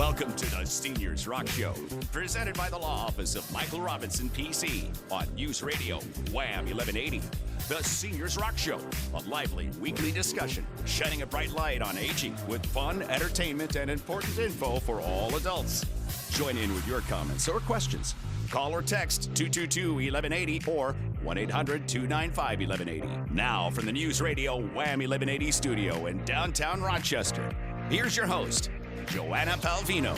Welcome to the Seniors Rock Show, presented by the Law Office of Michael Robinson, PC, on News Radio Wham 1180. The Seniors Rock Show, a lively weekly discussion shining a bright light on aging with fun, entertainment, and important info for all adults. Join in with your comments or questions. Call or text 222-1180 or 1-800-295-1180. Now from the News Radio Wham 1180 studio in downtown Rochester, here's your host, Joanna Palvino.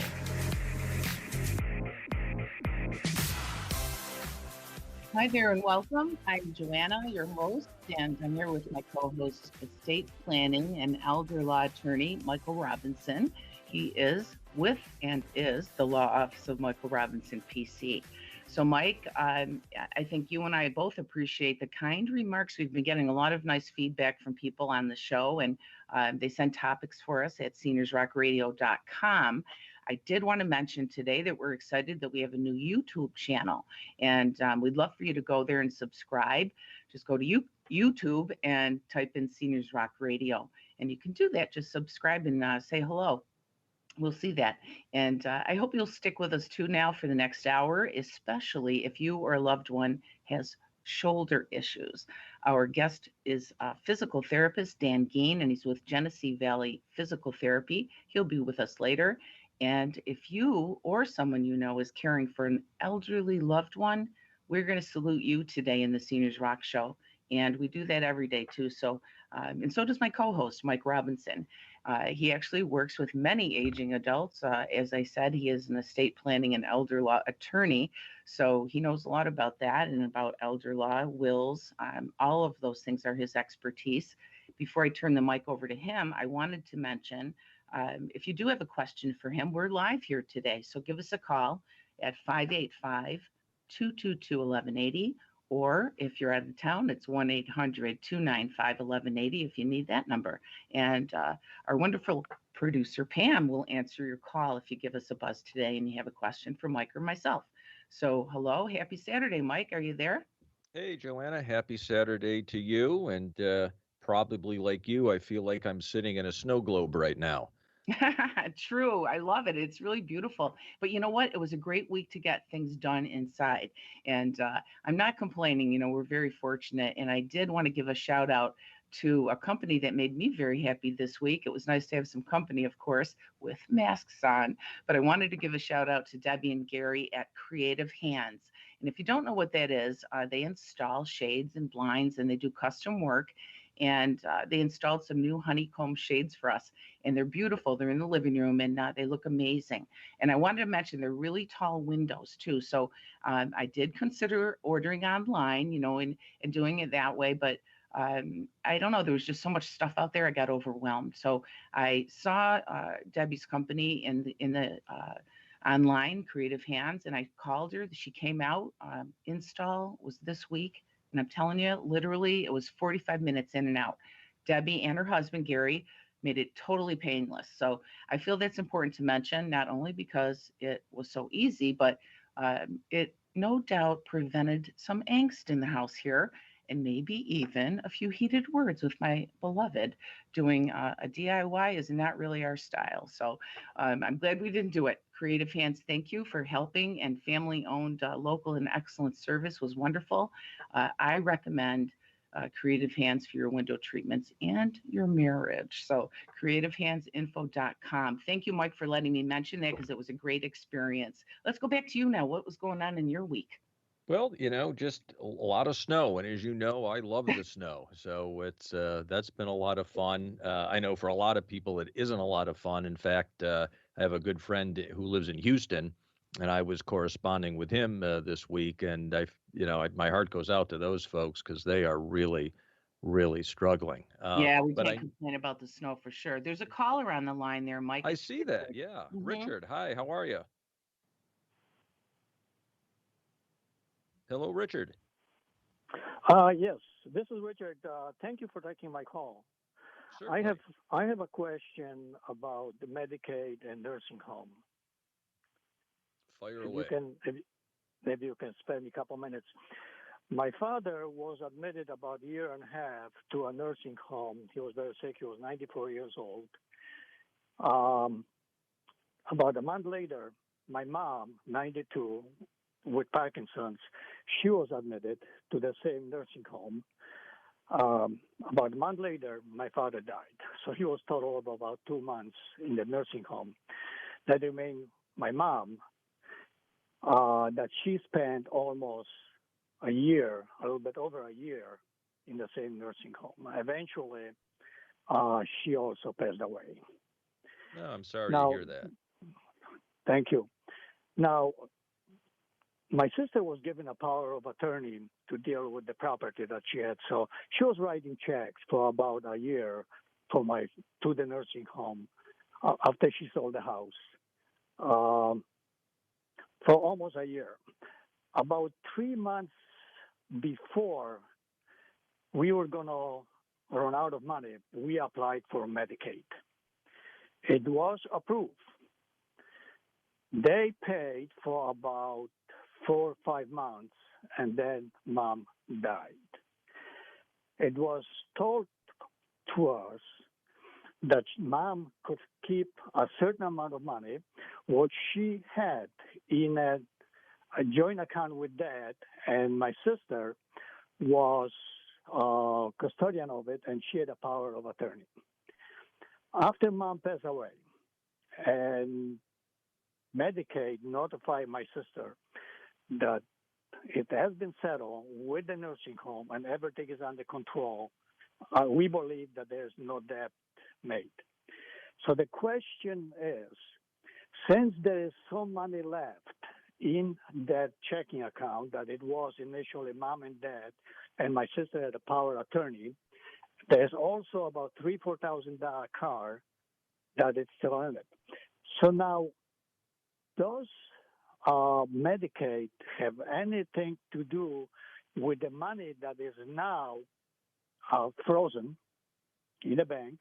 Hi there and welcome. I'm Joanna, your host, and I'm here with my co-host, estate planning and elder law attorney, Michael Robinson. He is with and is the Law Office of Michael Robinson, PC. So, Mike, I think you and I both appreciate the kind remarks. We've been getting a lot of nice feedback from people on the show, and they send topics for us at seniorsrockradio.com. I did want to mention today that we're excited that we have a new YouTube channel, and we'd love for you to go there and subscribe. Just go to YouTube and type in Seniors Rock Radio, and you can do that. Just subscribe and say hello. We'll see that. And I hope you'll stick with us too now for the next hour, especially if you or a loved one has shoulder issues. Our guest is physical therapist Dan Geen, and he's with Genesee Valley Physical Therapy. He'll be with us later. And if you or someone you know is caring for an elderly loved one, we're going to salute you today in the Seniors Rock Show. And we do that every day too. So, and so does my co-host, Mike Robinson. He actually works with many aging adults. As I said, he is an estate planning and elder law attorney. So he knows a lot about that and about elder law, wills. All of those things are his expertise. Before I turn the mic over to him, I wanted to mention, if you do have a question for him, we're live here today. So give us a call at 585-222-1180. Or if you're out of town, it's 1-800-295-1180 if you need that number. And our wonderful producer, Pam, will answer your call if you give us a buzz today and you have a question for Mike or myself. So hello, happy Saturday, Mike. Are you there? Hey, Joanna, happy Saturday to you. And probably like you, I feel like I'm sitting in a snow globe right now. True. I love it. It's really beautiful. But you know what? It was a great week to get things done inside. And I'm not complaining. You know, we're very fortunate. And I did want to give a shout out to a company that made me very happy this week. It was nice to have some company, of course, with masks on. But I wanted to give a shout out to Debbie and Gary at Creative Hands. And if you don't know what that is, they install shades and blinds and they do custom work. And they installed some new honeycomb shades for us, and they're beautiful. They're in the living room, and they look amazing. And I wanted to mention they're really tall windows too. So I did consider ordering online, you know, and doing it that way. But I don't know. There was just so much stuff out there. I got overwhelmed. So I saw Debbie's company in the online, Creative Hands, and I called her. She came out. Install was this week. And I'm telling you, literally, it was 45 minutes in and out. Debbie and her husband, Gary, made it totally painless. So I feel that's important to mention, not only because it was so easy, but it no doubt prevented some angst in the house here, and maybe even a few heated words with my beloved. Doing a DIY is not really our style. So I'm glad we didn't do it. Creative Hands, thank you for helping, and family-owned, local and excellent service was wonderful. I recommend Creative Hands for your window treatments and your marriage. So creativehandsinfo.com. Thank you, Mike, for letting me mention that because it was a great experience. Let's go back to you now. What was going on in your week? Well, you know, just a lot of snow. And as you know, I love the snow. So that's been a lot of fun. I know for a lot of people, it isn't a lot of fun. In fact, I have a good friend who lives in Houston, and I was corresponding with him this week. And my heart goes out to those folks because they are really, really struggling. Yeah, we can't complain about the snow for sure. There's a caller on the line there, Mike. I see that. Yeah. Mhm. Richard, hi, how are you? Hello, Richard. Yes, this is Richard. Thank you for taking my call. Certainly. I have a question about the Medicaid and nursing home. Fire If away. maybe you can spare me a couple minutes. My father was admitted about a year and a half to a nursing home. He was very sick. He was 94 years old. About a month later, my mom, 92, with Parkinson's, she was admitted to the same nursing home. About a month later, my father died. So he was total of about 2 months in the nursing home. That remained my mom, that she spent almost a year, a little bit over a year, in the same nursing home. Eventually, she also passed away. No, I'm sorry to Now, hear that. thank you. Now, my sister was given a power of attorney to deal with the property that she had. So she was writing checks for about a year to the nursing home after she sold the house, for almost a year. About 3 months before we were going to run out of money, we applied for Medicaid. It was approved. They paid for about 4 or 5 months, and then mom died. It was told to us that mom could keep a certain amount of money, what she had in a joint account with dad, and my sister was custodian of it, and she had a power of attorney. After mom passed away, and Medicaid notified my sister that it has been settled with the nursing home and everything is under control, we believe that there's no debt made. So the question is, since there is some money left in that checking account that it was initially mom and dad, and my sister had a power of attorney, there's also about $3,000-$4,000 car that is still in it. So now, does Medicaid have anything to do with the money that is now frozen in the bank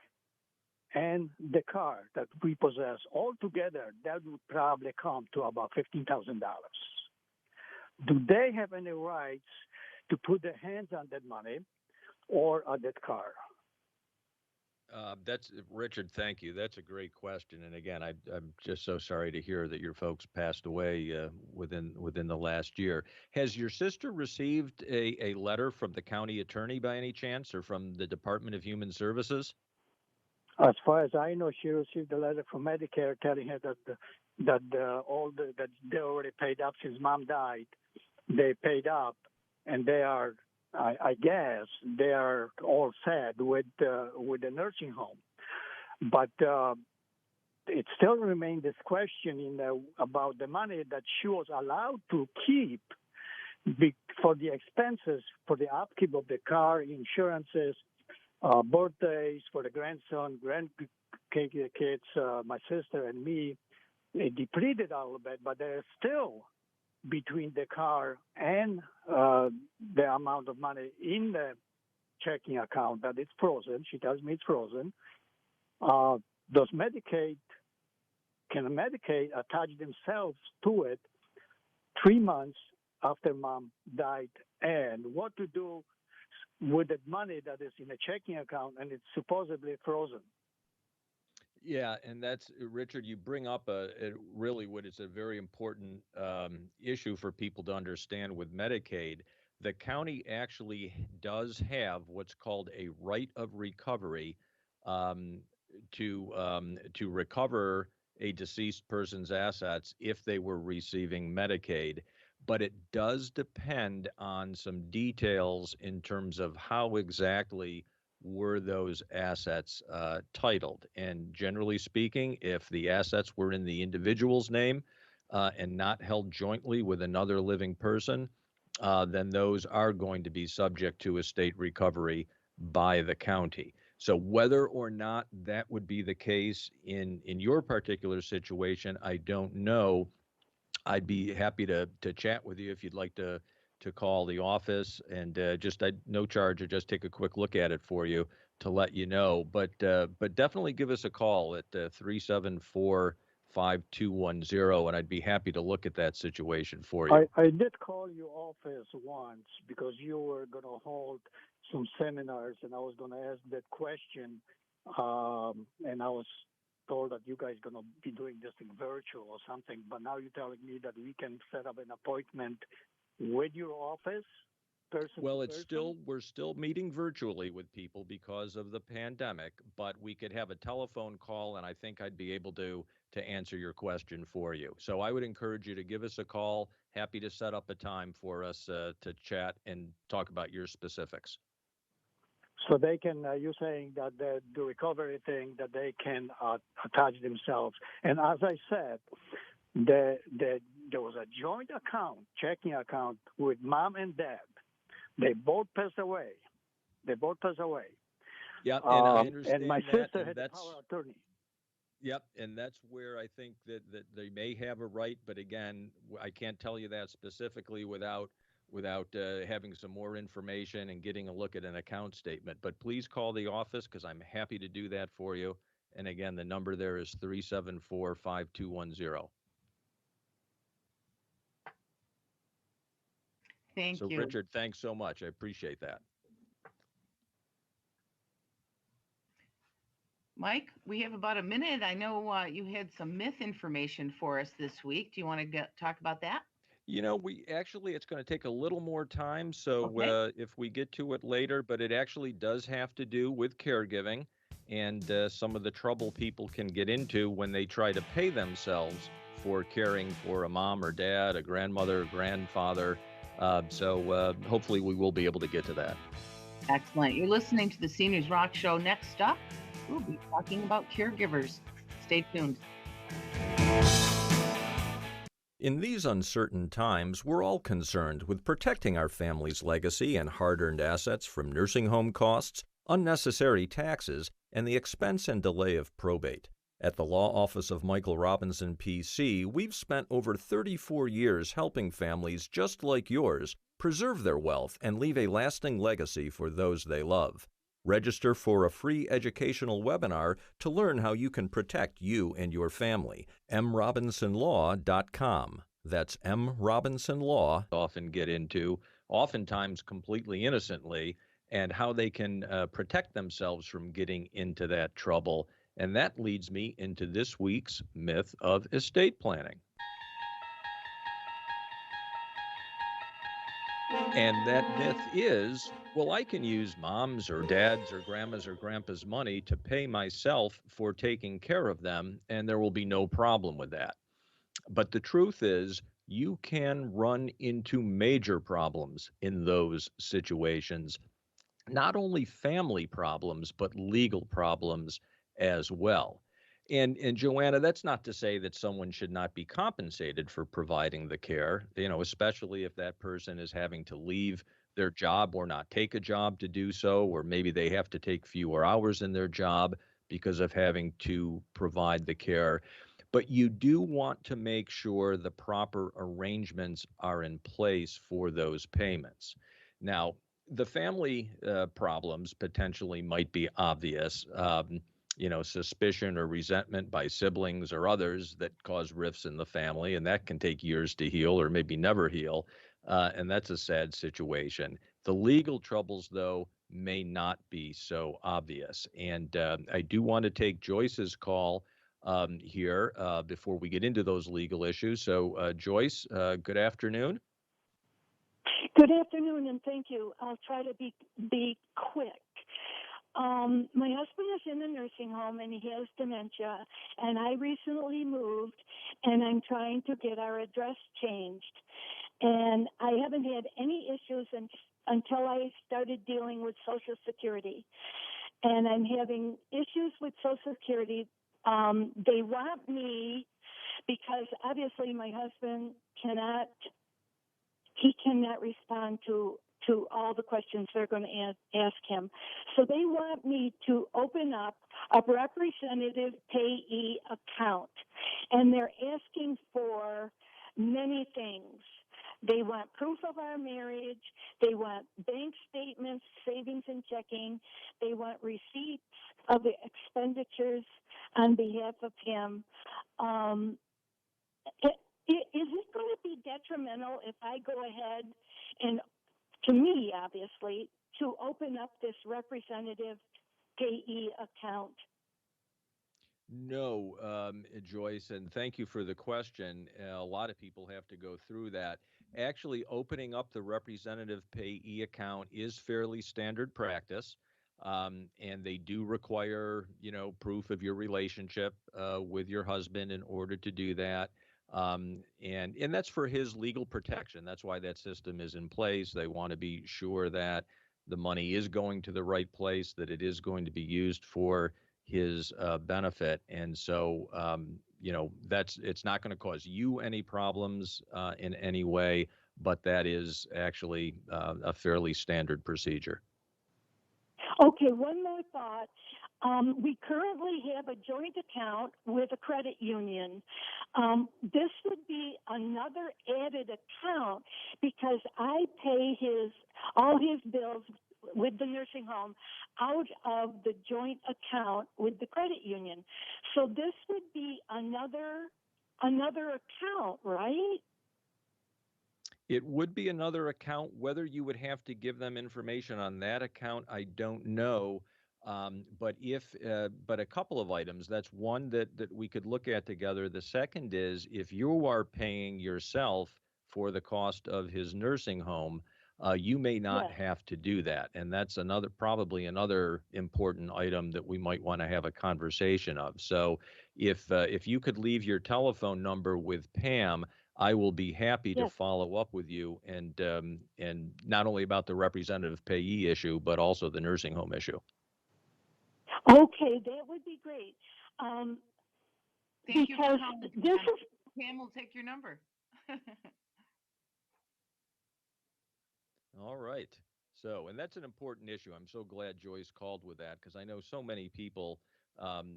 and the car that we possess? Altogether, that would probably come to about $15,000. Do they have any rights to put their hands on that money or on that car? That's Richard. Thank you. That's a great question. And again, I'm just so sorry to hear that your folks passed away within the last year. Has your sister received a letter from the county attorney by any chance, or from the Department of Human Services? As far as I know, she received a letter from Medicare telling her that that they already paid up since mom died. They paid up, and they are, I guess, they are all set with the nursing home. But it still remains this question about the money that she was allowed to keep for the expenses, for the upkeep of the car, insurances, birthdays for the grandson, grandkids, my sister and me. It depleted a little bit, but there's still between the car and the amount of money in the checking account that it's frozen. She tells me it's frozen. Can Medicaid attach themselves to it 3 months after mom died? And what to do with the money that is in a checking account and it's supposedly frozen? Yeah, and that's Richard. You bring up really what is a very important issue for people to understand with Medicaid. The county actually does have what's called a right of recovery um, to recover a deceased person's assets if they were receiving Medicaid. But it does depend on some details in terms of how exactly were those assets titled. And generally speaking, if the assets were in the individual's name and not held jointly with another living person, then those are going to be subject to estate recovery by the county. So whether or not that would be the case in your particular situation, I don't know. I'd be happy to chat with you if you'd like to call the office, and no charge, or just take a quick look at it for you to let you know. But definitely give us a call at 374-5210, and I'd be happy to look at that situation for you. I did call your office once because you were going to hold some seminars, and I was going to ask that question, and I was told that you guys going to be doing this thing virtual or something, but now you're telling me that we can set up an appointment with your office, person Well, to it's person? still, we're still meeting virtually with people because of the pandemic, but we could have a telephone call and I think I'd be able to answer your question for you. So I would encourage you to give us a call. Happy to set up a time for us to chat and talk about your specifics. So they can, you're saying that the recovery thing, that they can attach themselves. And as I said, there was a joint account, checking account with mom and dad. They both passed away. Yeah, and I understand and my that, sister and had the that's, power of attorney. yep, and that's where I think that they may have a right, but again, I can't tell you that specifically without having some more information and getting a look at an account statement. But please call the office because I'm happy to do that for you. And again, the number there is 374-5210. Thank So you. Richard, thanks so much. I appreciate that. Mike, we have about a minute. I know you had some myth information for us this week. Do you want to talk about that? We actually, it's going to take a little more time. So Okay. if we get to it later, but it actually does have to do with caregiving and some of the trouble people can get into when they try to pay themselves for caring for a mom or dad, a grandmother, grandfather. So hopefully we will be able to get to that. Excellent. You're listening to the Seniors Rock Show. Next up, we'll be talking about caregivers. Stay tuned. In these uncertain times, we're all concerned with protecting our family's legacy and hard-earned assets from nursing home costs, unnecessary taxes, and the expense and delay of probate. At the Law Office of Michael Robinson, P.C., we've spent over 34 years helping families just like yours preserve their wealth and leave a lasting legacy for those they love. Register for a free educational webinar to learn how you can protect you and your family. mrobinsonlaw.com. That's mrobinsonlaw. Often get into, oftentimes completely innocently, and how they can protect themselves from getting into that trouble. And that leads me into this week's myth of estate planning. And that myth is, well, I can use mom's or dad's or grandma's or grandpa's money to pay myself for taking care of them, and there will be no problem with that. But the truth is, you can run into major problems in those situations, not only family problems, but legal problems as well. And Joanna, that's not to say that someone should not be compensated for providing the care, especially if that person is having to leave their job or not take a job to do so, or maybe they have to take fewer hours in their job because of having to provide the care. But you do want to make sure the proper arrangements are in place for those payments. Now, the family problems potentially might be obvious. Suspicion or resentment by siblings or others that cause rifts in the family, and that can take years to heal or maybe never heal. And that's a sad situation. The legal troubles, though, may not be so obvious. And I do want to take Joyce's call here before we get into those legal issues. So, Joyce, good afternoon. Good afternoon, and thank you. I'll try to be quick. My husband is in a nursing home, and he has dementia, and I recently moved, and I'm trying to get our address changed. And I haven't had any issues until I started dealing with Social Security. And I'm having issues with Social Security. They want me, because obviously my husband cannot respond to all the questions they're going to ask him. So they want me to open up a representative payee account. And they're asking for many things. They want proof of our marriage. They want bank statements, savings and checking. They want receipts of the expenditures on behalf of him. Is it going to be detrimental if I go ahead and, to me, obviously, to open up this representative payee account? No, Joyce, and thank you for the question. A lot of people have to go through that. Actually, opening up the representative payee account is fairly standard practice, and they do require, proof of your relationship with your husband in order to do that. And that's for his legal protection. That's why that system is in place. They want to be sure that the money is going to the right place, that it is going to be used for his benefit. And so, it's not going to cause you any problems in any way, but that is actually a fairly standard procedure. Okay, one more thought. We currently have a joint account with a credit union. This would be another added account because I pay all his bills with the nursing home out of the joint account with the credit union. So this would be another account, right? It would be another account. Whether you would have to give them information on that account, I don't know. But a couple of items. That's one that we could look at together. The second is if you are paying yourself for the cost of his nursing home, you may not Yes. have to do that, and that's probably another important item that we might want to have a conversation of. So, if you could leave your telephone number with Pam, I will be happy to Yes. follow up with you, and not only about the representative payee issue, but also the nursing home issue. Okay, that would be great. Thank you for Because calling. this is Pam will take your number. All right. So, and that's an important issue. I'm so glad Joyce called with that because I know so many people um,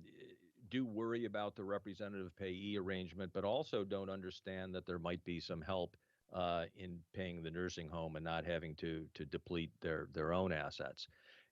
do worry about the representative payee arrangement, but also don't understand that there might be some help in paying the nursing home and not having to deplete their own assets.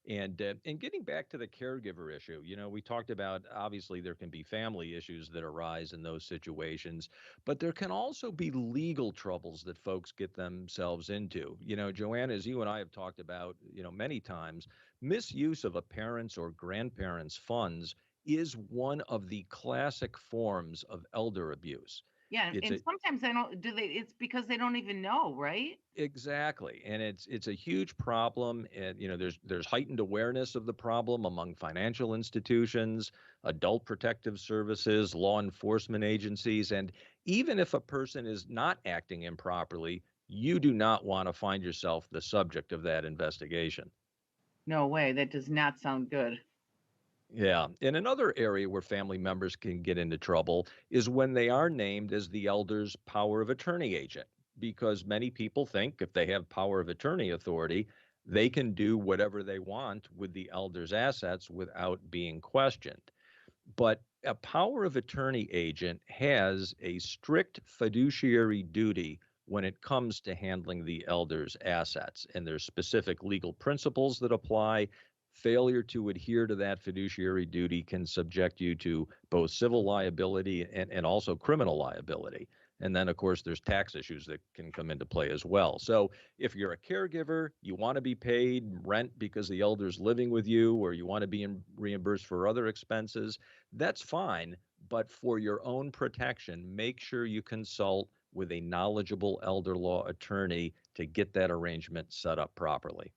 And getting back to the caregiver issue, we talked about obviously there can be family issues that arise in those situations, but there can also be legal troubles that folks get themselves into. Joanna, as you and I have talked about, many times, misuse of a parent's or grandparent's funds is one of the classic forms of elder abuse. Yeah, It's and a sometimes I don't do they it's because they don't even know, right? Exactly, and it's a huge problem, and there's heightened awareness of the problem among financial institutions, adult protective services, law enforcement agencies, and even if a person is not acting improperly, you do not want to find yourself the subject of that investigation. No way. That does not sound good. Yeah. And another area where family members can get into trouble is when they are named as the elder's power of attorney agent, because many people think if they have power of attorney authority, they can do whatever they want with the elder's assets without being questioned. But a power of attorney agent has a strict fiduciary duty when it comes to handling the elder's assets. And there's specific legal principles that apply. Failure to adhere to that fiduciary duty can subject you to both civil liability and also criminal liability. And then, of course, there's tax issues that can come into play as well. So if you're a caregiver, you want to be paid rent because the elder's living with you, or you want to be reimbursed for other expenses, that's fine. But for your own protection, make sure you consult with a knowledgeable elder law attorney to get that arrangement set up properly.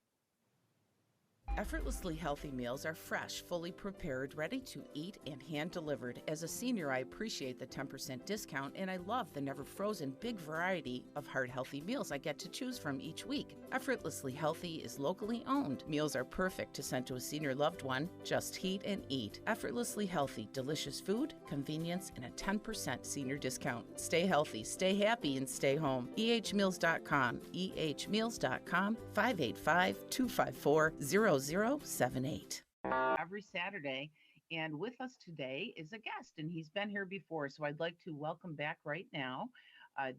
Effortlessly healthy meals are fresh, fully prepared, ready to eat, and hand delivered. As a senior, I appreciate the 10% discount, and I love the never frozen big variety of heart healthy meals I get to choose from each week. Effortlessly Healthy is locally owned. Meals are perfect to send to a senior loved one. Just heat and eat. Effortlessly Healthy, delicious food, convenience, and a 10% senior discount. Stay healthy, stay happy, and stay home. ehmeals.com, ehmeals.com, 585-254-0078. Every Saturday. And with us today is a guest, and he's been here before. So I'd like to welcome back right now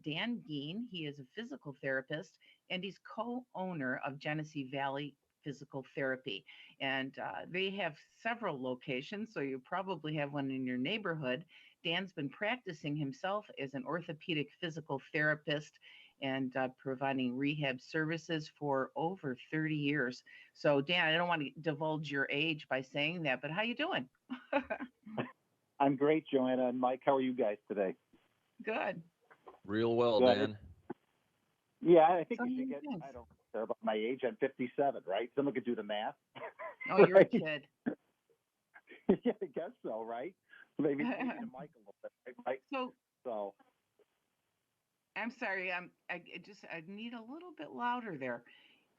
Dan Geen. He is a physical therapist, and he's co owner of Genesee Valley Physical Therapy. And they have several locations, so you probably have one in your neighborhood. Dan's been practicing himself as an orthopedic physical therapist and providing rehab services for over 30 years. So, Dan, I don't want to divulge your age by saying that, but how you doing? I'm great, Joanna and Mike. How are you guys today? Good. Real well, Good. Dan. Yeah, I think So you should many get. things. I don't care about my age. I'm 57, right? Someone could do the math. Oh, you're a Right? kid. Yeah, I guess so, right? Maybe to Mike a little bit, right? So So I'm sorry. I need a little bit louder there.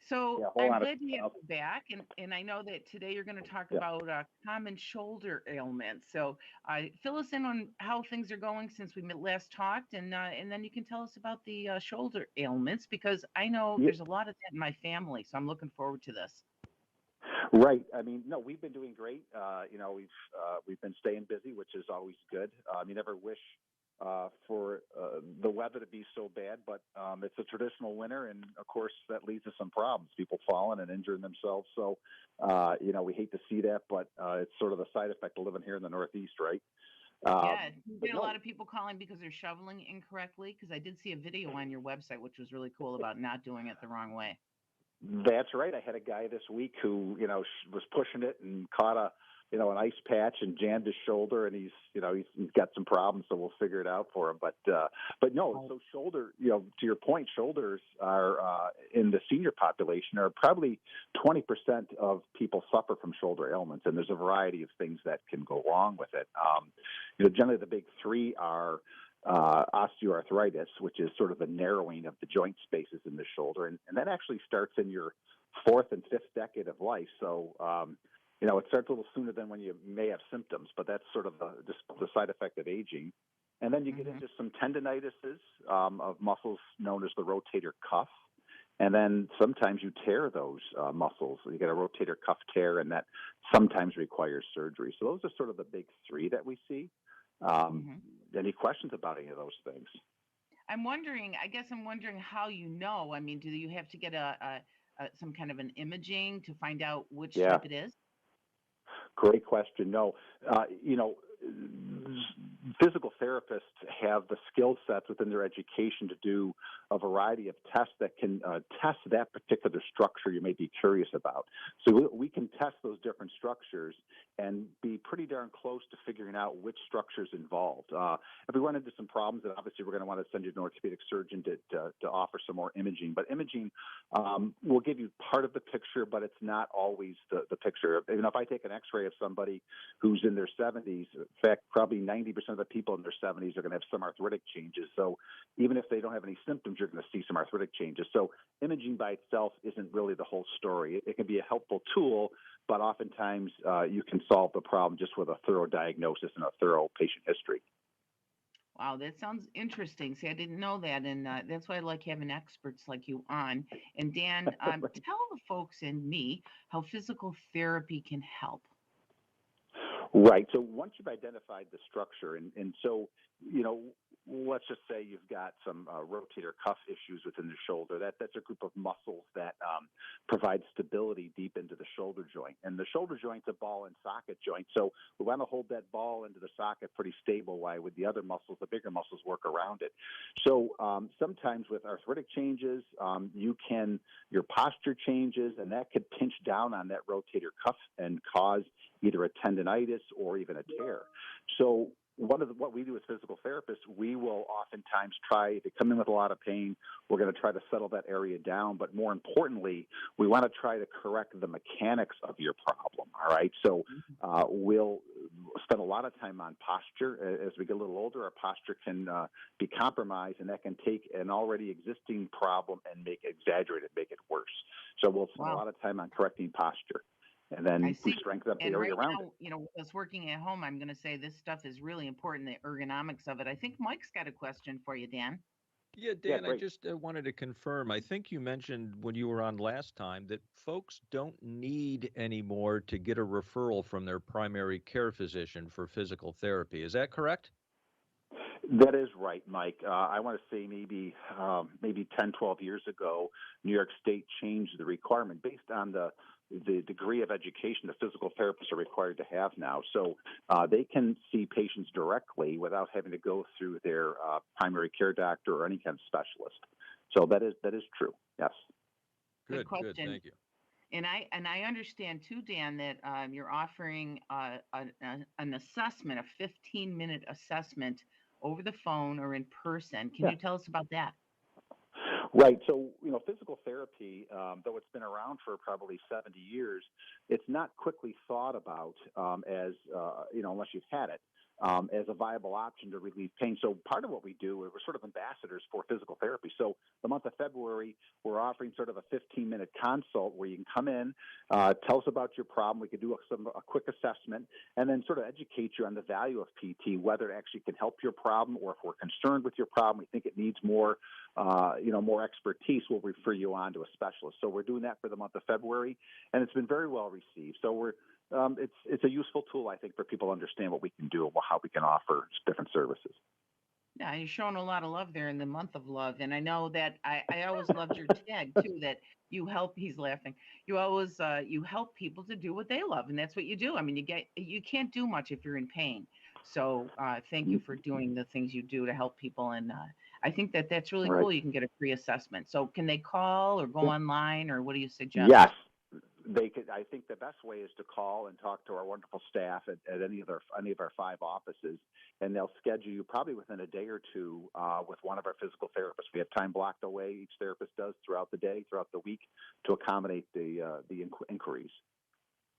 So yeah, hold I'm on. glad to have you back, and I know that today you're going to talk Yeah. about common shoulder ailments. So fill us in on how things are going since we last talked, and then you can tell us about the shoulder ailments because I know Yeah. there's a lot of that in my family. So I'm looking forward to this. Right. I mean, no, we've been doing great. We've been staying busy, which is always good. You never wish for the weather to be so bad, but it's a traditional winter, and of course that leads to some problems. People falling and injuring themselves. So, we hate to see that, but it's sort of the side effect of living here in the Northeast, right? Yeah, you But get a no, lot of people calling because they're shoveling incorrectly. Because I did see a video on your website, which was really cool about not doing it the wrong way. that's right. I had a guy this week who, was pushing it and caught an ice patch and jammed his shoulder, and he's got some problems. So we'll figure it out for him. But no. So shoulder, to your point, shoulders are in the senior population are probably 20% of people suffer from shoulder ailments, and there's a variety of things that can go wrong with it. Generally the big three are osteoarthritis, which is sort of the narrowing of the joint spaces in the shoulder, and that actually starts in your fourth and fifth decade of life. So, it starts a little sooner than when you may have symptoms, but that's sort of just the side effect of aging. And then you get into some tendinitises of muscles known as the rotator cuff. And then sometimes you tear those muscles. You get a rotator cuff tear, and that sometimes requires surgery. So those are sort of the big three that we see. Any questions about any of those things? I'm wondering how you know. I mean, do you have to get some kind of an imaging to find out which Yeah. type it is? Great question. No, physical therapists have the skill sets within their education to do a variety of tests that can test that particular structure you may be curious about. So we can test those different structures and be pretty darn close to figuring out which structure is involved. If we run into some problems, then obviously we're going to want to send you to an orthopedic surgeon to offer some more imaging. But imaging will give you part of the picture, but it's not always the picture. If I take an X-ray of somebody who's in their 70s, in fact, probably 90% of the people in their 70s are going to have some arthritic changes. So even if they don't have any symptoms, you're going to see some arthritic changes. So imaging by itself isn't really the whole story. It can be a helpful tool, but oftentimes you can solve the problem just with a thorough diagnosis and a thorough patient history. Wow, that sounds interesting. See, I didn't know that, and that's why I like having experts like you on. And Dan, tell the folks and me how physical therapy can help. Right. So once you've identified the structure, and so, let's just say you've got some rotator cuff issues within the shoulder. That's a group of muscles that provide stability deep into the shoulder joint. And the shoulder joint's a ball and socket joint. So we want to hold that ball into the socket pretty stable while with the other muscles, the bigger muscles, work around it. So sometimes with arthritic changes, your posture changes, and that could pinch down on that rotator cuff and cause either a tendinitis or even a tear. So what we do as physical therapists, we will oftentimes try to come in with a lot of pain. We're going to try to settle that area down. But more importantly, we want to try to correct the mechanics of your problem. All right. So we'll spend a lot of time on posture. As we get a little older, our posture can be compromised, and that can take an already existing problem and make it worse. So we'll spend a lot of time on correcting posture. And then we strengthen up the area around it. With us working at home, I'm going to say this stuff is really important, the ergonomics of it. I think Mike's got a question for you, Dan. Yeah, Dan, I just wanted to confirm. I think you mentioned when you were on last time that folks don't need anymore to get a referral from their primary care physician for physical therapy. Is that correct? That is right, Mike. I want to say maybe 10, 12 years ago, New York State changed the requirement based on the degree of education the physical therapists are required to have now. So they can see patients directly without having to go through their primary care doctor or any kind of specialist. So that is true. Yes. Good question. Thank you. And I understand too, Dan, that you're offering an assessment, a 15-minute assessment over the phone or in person. Can Yeah. you tell us about that? Right. So, physical therapy, though it's been around for probably 70 years, it's not quickly thought about as, unless you've had it, as a viable option to relieve pain. So part of what we do, we're sort of ambassadors for physical therapy. So the month of February, we're offering sort of a 15-minute consult where you can come in, tell us about your problem. We can do a quick assessment and then sort of educate you on the value of PT, whether it actually can help your problem or if we're concerned with your problem, we think it needs more more expertise, we'll refer you on to a specialist. So we're doing that for the month of February, and it's been very well received. So it's a useful tool, I think, for people to understand what we can do and how we can offer different services. Yeah, you're showing a lot of love there in the month of love. And I know that I always loved your tag too, that you help, he's laughing. You always you help people to do what they love. And that's what you do. I mean, you can't do much if you're in pain. So thank you for doing the things you do to help people. And I think that that's really Right. cool. You can get a free assessment. So can they call or go online, or what do you suggest? Yes, they could. I think the best way is to call and talk to our wonderful staff at any of our 5 offices, and they'll schedule you probably within a day or two with one of our physical therapists. We have time blocked away. Each therapist does throughout the day, throughout the week, to accommodate the inquiries.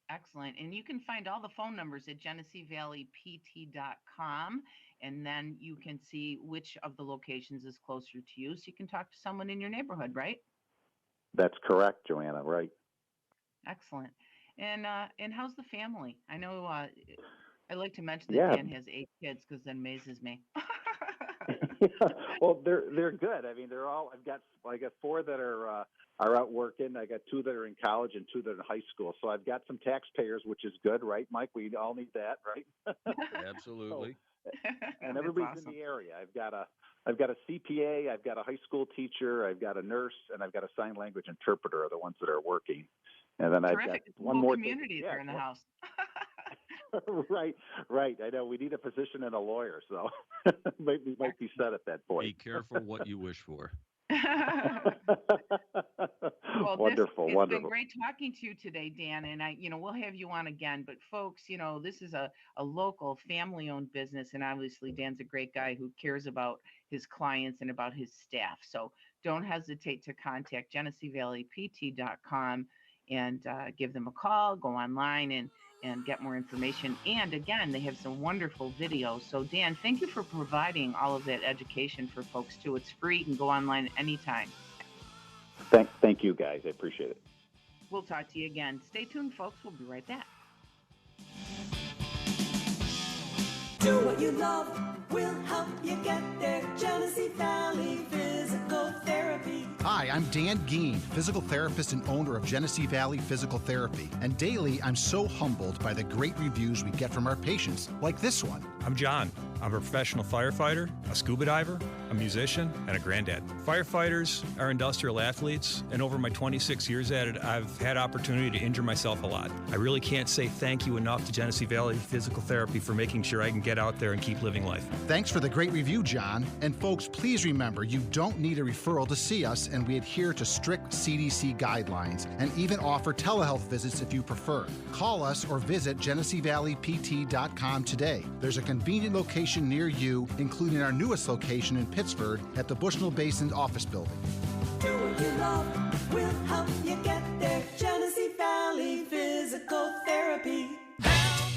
Excellent. And you can find all the phone numbers at GeneseeValleyPT.com. And then you can see which of the locations is closer to you. So you can talk to someone in your neighborhood, right? That's correct, Joanna. Right. Excellent. And how's the family? I know I like to mention that Yeah. Dan has 8 kids because that amazes me. Well, they're good. I mean, they're all. I got 4 that are out working. I got 2 that are in college and 2 that are in high school. So I've got some taxpayers, which is good, right, Mike? We all need that, right? Absolutely. And That's everybody's awesome. in the area. I've got a CPA, I've got a high school teacher, I've got a nurse, and I've got a sign language interpreter. Are the ones that are working. And then I've got Terrific. It's a one whole more community there in the house. Right. I know we need a physician and a lawyer, so we might be set at that Be point. careful what you wish for. Well, Wonderful. it's been great talking to you today, Dan. And we'll have you on again. But folks, this is a local family-owned business, and obviously Dan's a great guy who cares about his clients and about his staff. So don't hesitate to contact GeneseeValleyPT.com and give them a call. Go online and get more information. And again, they have some wonderful videos. So Dan, thank you for providing all of that education for folks too. It's free. You can go online anytime. Thank you, guys. I appreciate it. We'll talk to you again. Stay tuned, folks. We'll be right back. Do what you love, we'll help you get there. Genesee Valley Physical Therapy. Hi, I'm Dan Geen, physical therapist and owner of Genesee Valley Physical Therapy. And daily, I'm so humbled by the great reviews we get from our patients, like this one. I'm John. I'm a professional firefighter, a scuba diver, a musician, and a granddad. Firefighters are industrial athletes, and over my 26 years at it, I've had opportunity to injure myself a lot. I really can't say thank you enough to Genesee Valley Physical Therapy for making sure I can get out there and keep living life. Thanks for the great review, John. And folks, please remember, you don't need a referral to see us, and we adhere to strict CDC guidelines and even offer telehealth visits if you prefer. Call us or visit GeneseeValleyPT.com today. There's a convenient location near you, including our newest location in Pittsburgh at the Bushnell Basin office building. Do what you love, we'll help you get there. Genesee Valley Physical Therapy. Help,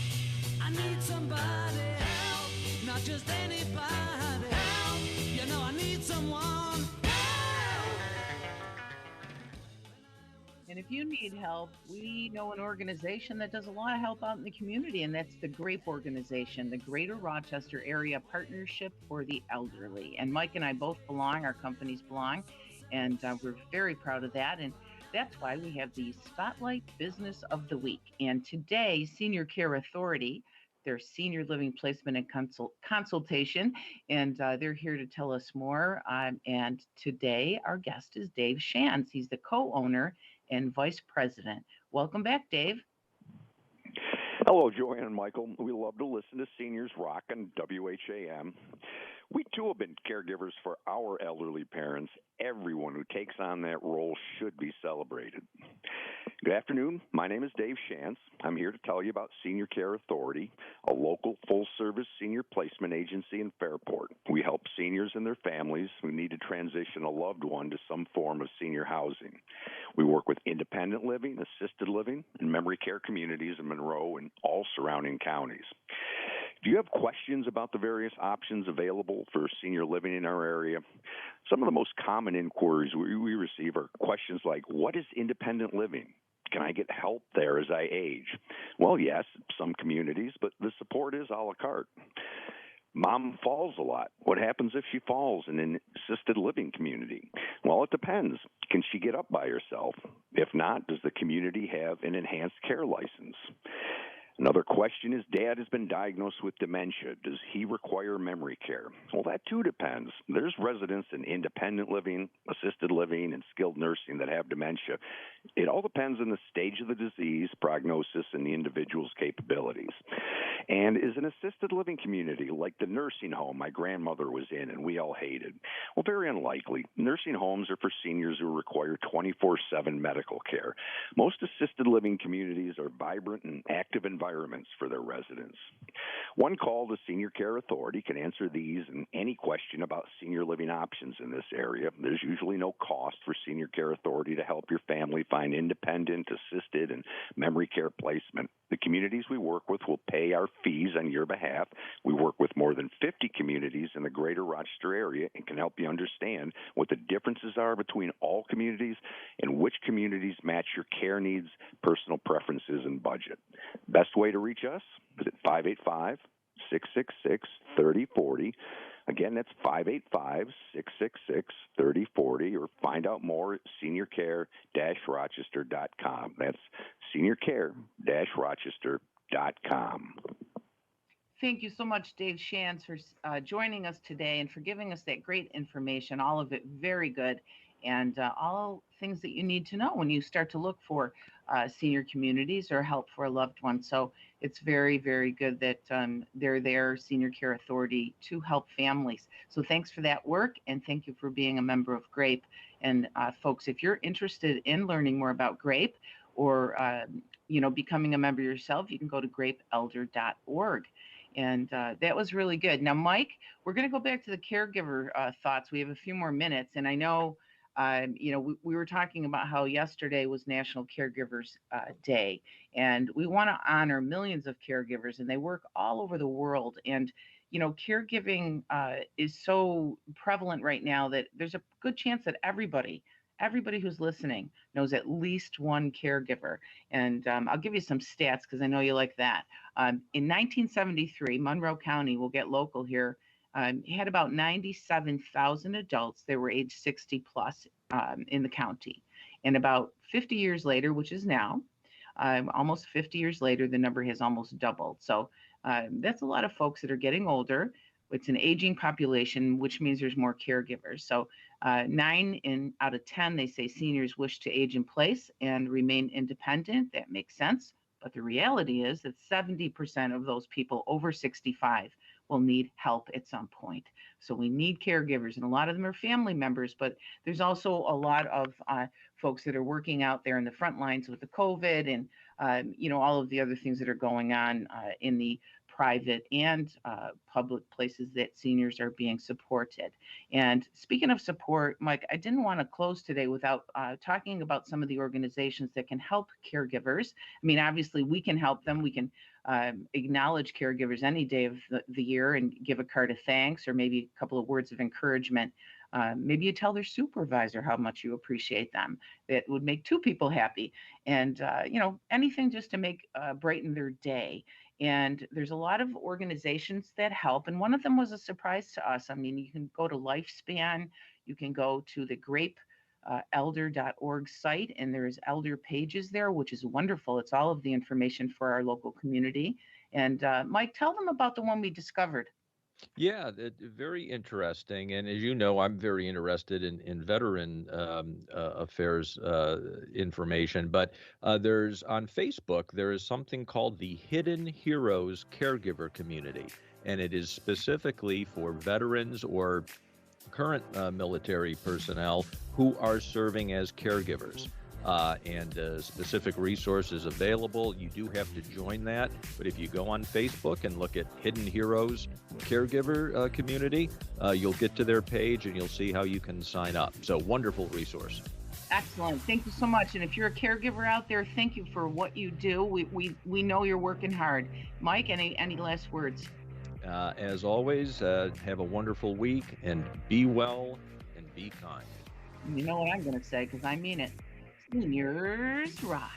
I need somebody help, not just anybody help, I need someone help. And if you need help, we know an organization that does a lot of help out in the community, and that's the GRAPE organization, the Greater Rochester Area Partnership for the Elderly. And Mike and I both belong, our companies belong, and we're very proud of that. And that's why we have the Spotlight Business of the Week. And today, Senior Care Authority, their senior living placement and consultation, and they're here to tell us more. And today, our guest is Dave Shands. He's the co-owner and vice president. Welcome back, Dave. Hello, Joanne and Michael. We love to listen to Seniors Rock on WHAM. We, too, have been caregivers for our elderly parents. Everyone who takes on that role should be celebrated. Good afternoon. My name is Dave Shantz. I'm here to tell you about Senior Care Authority, a local full-service senior placement agency in Fairport. We help seniors and their families who need to transition a loved one to some form of senior housing. We work with independent living, assisted living, and memory care communities in Monroe and all surrounding counties. Do you have questions about the various options available for senior living in our area? Some of the most common inquiries we receive are questions like, what is independent living? Can I get help there as I age? Well, yes, some communities, but the support is a la carte. Mom falls a lot. What happens if she falls in an assisted living community? Well, it depends. Can she get up by herself? If not, does the community have an enhanced care license? Another question is, Dad has been diagnosed with dementia. Does he require memory care? Well, that too depends. There's residents in independent living, assisted living, and skilled nursing that have dementia. It all depends on the stage of the disease, prognosis, and the individual's capabilities. And is an assisted living community like the nursing home my grandmother was in and we all hated? Well, very unlikely. Nursing homes are for seniors who require 24/7 medical care. Most assisted living communities are vibrant and active environments for their residents. One call to Senior Care Authority can answer these and any question about senior living options in this area. There's usually no cost for Senior Care Authority to help your family find independent, assisted, and memory care placement. The communities we work with will pay our fees on your behalf. We work with more than 50 communities in the greater Rochester area and can help you understand what the differences are between all communities and which communities match your care needs, personal preferences, and budget. Best way to reach us is at 585-666-3040. Again, that's 585-666-3040, or find out more at seniorcare-rochester.com. That's seniorcare-rochester.com. Thank you so much, Dave Shantz, for joining us today and for giving us that great information. All of it very good, and all things that you need to know when you start to look for senior communities or help for a loved one. So it's very, very good that they're there, Senior Care Authority, to help families. So thanks for that work, and thank you for being a member of GRAPE. And folks, if you're interested in learning more about GRAPE or becoming a member yourself, you can go to grapeelder.org. And that was really good. Now, Mike, we're going to go back to the caregiver thoughts. We have a few more minutes, and I know we were talking about how yesterday was National Caregivers Day, and we want to honor millions of caregivers, and they work all over the world. And, caregiving is so prevalent right now that there's a good chance that everybody who's listening knows at least one caregiver. And I'll give you some stats because I know you like that. In 1973, Monroe County, we'll get local here, had about 97,000 adults that were age 60 plus in the county. And about 50 years later, which is now, almost 50 years later, the number has almost doubled. So that's a lot of folks that are getting older. It's an aging population, which means there's more caregivers. So 9 out of 10, they say seniors wish to age in place and remain independent. That makes sense. But the reality is that 70% of those people over 65 will need help at some point. So we need caregivers, and a lot of them are family members, but there's also a lot of folks that are working out there in the front lines with the COVID and, all of the other things that are going on in the private and public places that seniors are being supported. And speaking of support, Mike, I didn't want to close today without talking about some of the organizations that can help caregivers. I mean, obviously, we can help them. We can acknowledge caregivers any day of the year and give a card of thanks or maybe a couple of words of encouragement. Maybe you tell their supervisor how much you appreciate them. That would make two people happy. And, anything just to make brighten their day. And there's a lot of organizations that help. And one of them was a surprise to us. I mean, you can go to Lifespan, you can go to the GRAPEelder.org site, and there's elder pages there, which is wonderful. It's all of the information for our local community. And Mike, tell them about the one we discovered. Yeah, very interesting. And as you know, I'm very interested in veteran affairs information. But there's on Facebook, there is something called the Hidden Heroes Caregiver Community. And it is specifically for veterans or current military personnel who are serving as caregivers. and specific resources available. You do have to join that, but if you go on Facebook and look at Hidden Heroes Caregiver Community, you'll get to their page and you'll see how you can sign up. So wonderful resource. Excellent. Thank you so much. And if you're a caregiver out there, thank you for what you do. We know you're working hard. Mike, any last words? As always, have a wonderful week and be well and be kind. You know what I'm going to say, because I mean it. Seniors rock.